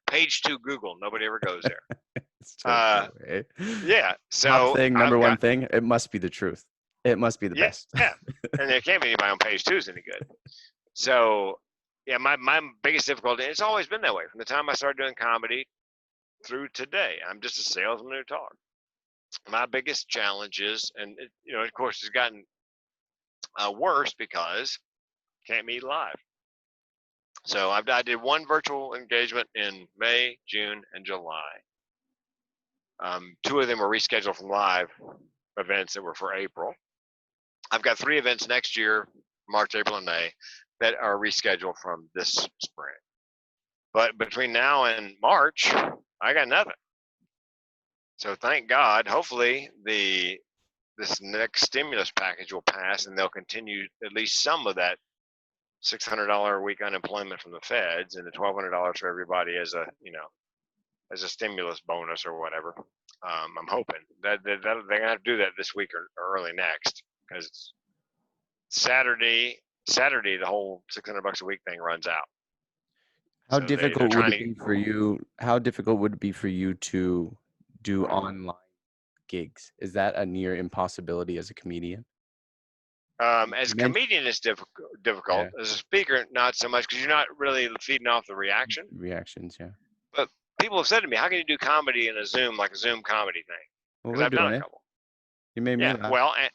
Page 2 Google. Nobody ever goes there. It's totally right. Yeah. Top So thing, number I've one got, thing, it must be the truth. It must be the yeah. best. And there can't be anybody on page 2 is any good. So, yeah, my biggest difficulty, it's always been that way from the time I started doing comedy through today. I'm just a salesman who talks. My biggest challenge is, and of course, it's gotten worse because can't meet live. So I did one virtual engagement in May, June, and July. 2 of them were rescheduled from live events that were for April. I've got 3 events next year, March, April, and May, that are rescheduled from this spring. But between now and March, I got nothing. So thank God. Hopefully, this next stimulus package will pass, and they'll continue at least some of that $600 a week unemployment from the feds, and the $1,200 for everybody as a stimulus bonus or whatever. I'm hoping that they're gonna have to do that this week or early next, because Saturday the whole $600 a week thing runs out. How So they're difficult would trying it be for you? How difficult would it be for you to do online gigs? Is that a near impossibility as a comedian? as You a mentioned, comedian, it's difficult. yeah, As a speaker, not so much, because you're not really feeding off the reaction. reactions, yeah. But people have said to me, "How can you do comedy in a Zoom, like a Zoom comedy thing?" Well, Because we're I've done doing a it. couple. You made me Yeah, laugh. well, and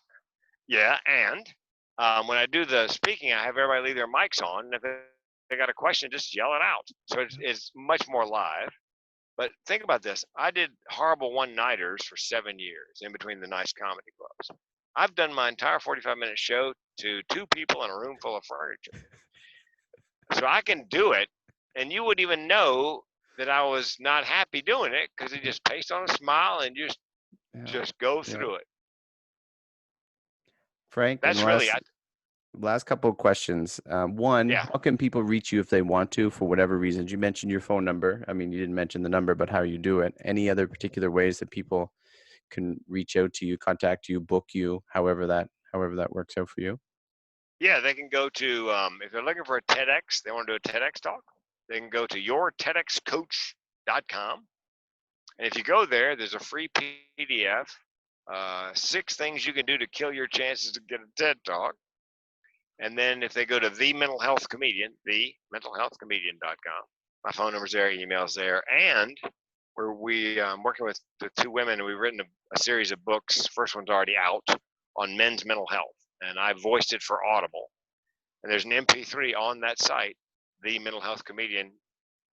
when I do the speaking, I have everybody leave their mics on, and if they got a question, just yell it out. So it's much more live. But think about this: I did horrible one-nighters for 7 years in between the nice comedy clubs. I've done my entire 45-minute show to 2 people in a room full of furniture. So I can do it, and you wouldn't even know that I was not happy doing it, because you just paste on a smile and Yeah, just go yeah. through it. Frank, and That's really, last couple of questions. One, yeah. how can people reach you if they want to, for whatever reasons? You mentioned your phone number. I mean, you didn't mention the number, but how you do it. Any other particular ways that people can reach out to you, contact you, book you, however that works out for you? Yeah, they can go to, if they're looking for a TEDx, they want to do a TEDx talk, they can go to yourtedxcoach.com. And if you go there, there's a free PDF, 6 things you can do to kill your chances to get a TED talk. And then if they go to The Mental Health Comedian, thementalhealthcomedian.com, my phone number's there, email's there. And where we working with the two women, and we've written a series of books. First one's already out on men's mental health, and I voiced it for Audible. And there's an MP3 on that site, The Mental Health Comedian.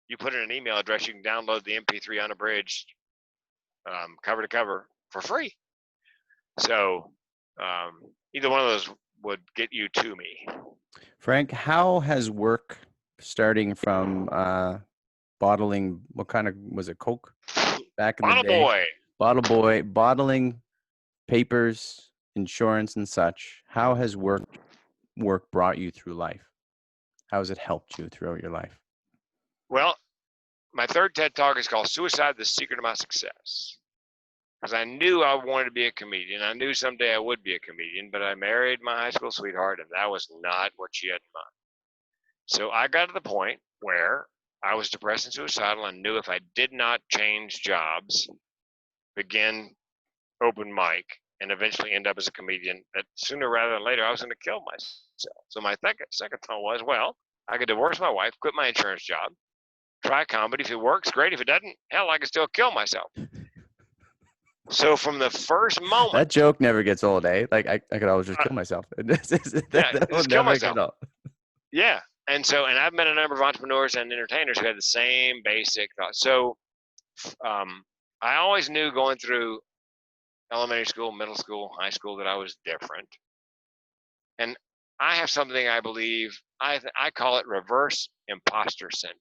You put in an email address, you can download the MP3 unabridged, cover to cover for free. So either one of those would get you to me. Frank, how has work, starting from bottling, what kind of, was it Coke back in the Bottle day? boy. Bottle boy, bottling papers, insurance and such. How has work brought you through life? How has it helped you throughout your life? Well, my third TED Talk is called Suicide, the Secret of My Success. Because I knew I wanted to be a comedian. I knew someday I would be a comedian, but I married my high school sweetheart, and that was not what she had in mind. So I got to the point where I was depressed and suicidal and knew if I did not change jobs, begin open mic, and eventually end up as a comedian, that sooner rather than later I was going to kill myself. So my second thought was, well, I could divorce my wife, quit my insurance job, try comedy. If it works, great. If it doesn't, hell, I can still kill myself. So from the first moment, that joke never gets old, eh? Like I could always just kill myself. that will just kill never myself. get old. Yeah. And I've met a number of entrepreneurs and entertainers who had the same basic thought. So I always knew going through elementary school, middle school, high school that I was different. And I have something I believe, I call it reverse imposter syndrome.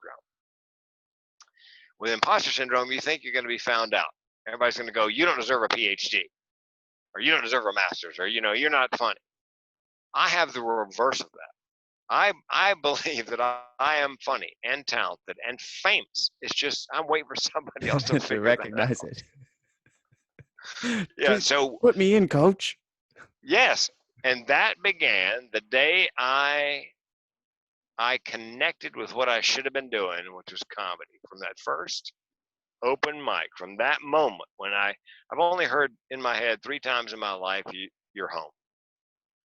With imposter syndrome, you think you're going to be found out. Everybody's going to go, you don't deserve a PhD, or you don't deserve a master's, or, you're not funny. I have the reverse of that. I believe that I am funny and talented and famous. It's just I'm waiting for somebody else to to figure recognize that out. it. Yeah, Just so put me in, coach. yes, and that began the day I connected with what I should have been doing, which was comedy. From that first open mic, from that moment when I've only heard in my head 3 times in my life, you're home.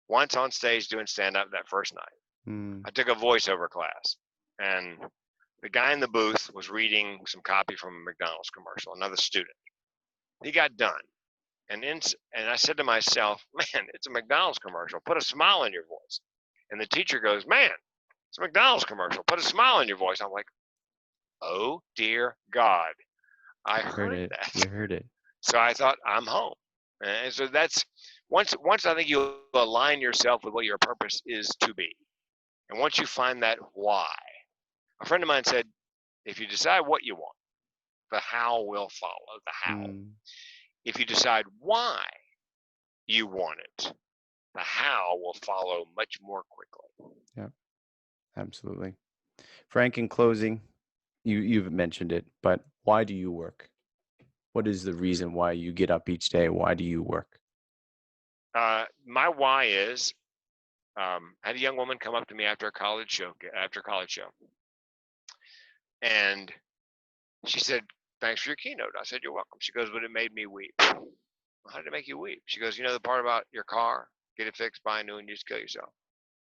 Once on stage doing stand-up that first night. I took a voiceover class, and the guy in the booth was reading some copy from a McDonald's commercial, another student. He got done, and I said to myself, man, it's a McDonald's commercial. Put a smile on your voice. And the teacher goes, man, it's a McDonald's commercial. Put a smile on your voice. I'm like, oh, dear God. I heard it. that. You heard it. So I thought, I'm home. And so that's, once I think you align yourself with what your purpose is to be. And once you find that why, a friend of mine said, if you decide what you want, the how will follow, the how. If you decide why you want it, the how will follow much more quickly. Yeah, absolutely. Frank, in closing, you've mentioned it, but why do you work? What is the reason why you get up each day? Why do you work? My why is, I had a young woman come up to me after a college show, and she said, thanks for your keynote. I said, you're welcome. She goes, but it made me weep. Well, how did it make you weep? She goes, the part about your car, get it fixed, buy a new one, you just kill yourself.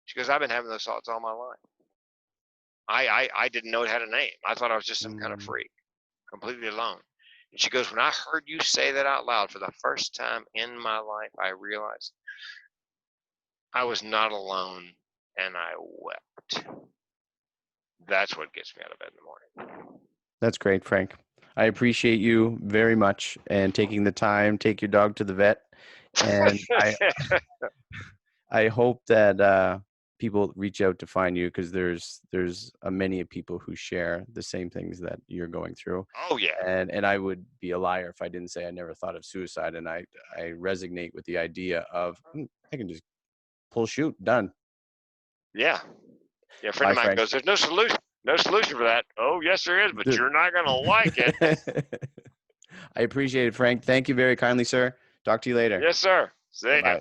She goes, I've been having those thoughts all my life. I didn't know it had a name. I thought I was just some kind of freak, completely alone. And she goes, when I heard you say that out loud for the first time in my life, I realized I was not alone, and I wept. That's what gets me out of bed in the morning. That's great, Frank. I appreciate you very much and taking the time, take your dog to the vet. And I hope that people reach out to find you, because there's many people who share the same things that you're going through. Oh yeah. And I would be a liar if I didn't say I never thought of suicide. And I resonate with the idea of I can just pull, shoot, done. Yeah. Yeah. A friend of mine Frank. goes, there's no solution. No solution for that. Oh, yes, there is, but you're not going to like it. I appreciate it, Frank. Thank you very kindly, sir. Talk to you later. Yes, sir. See ya.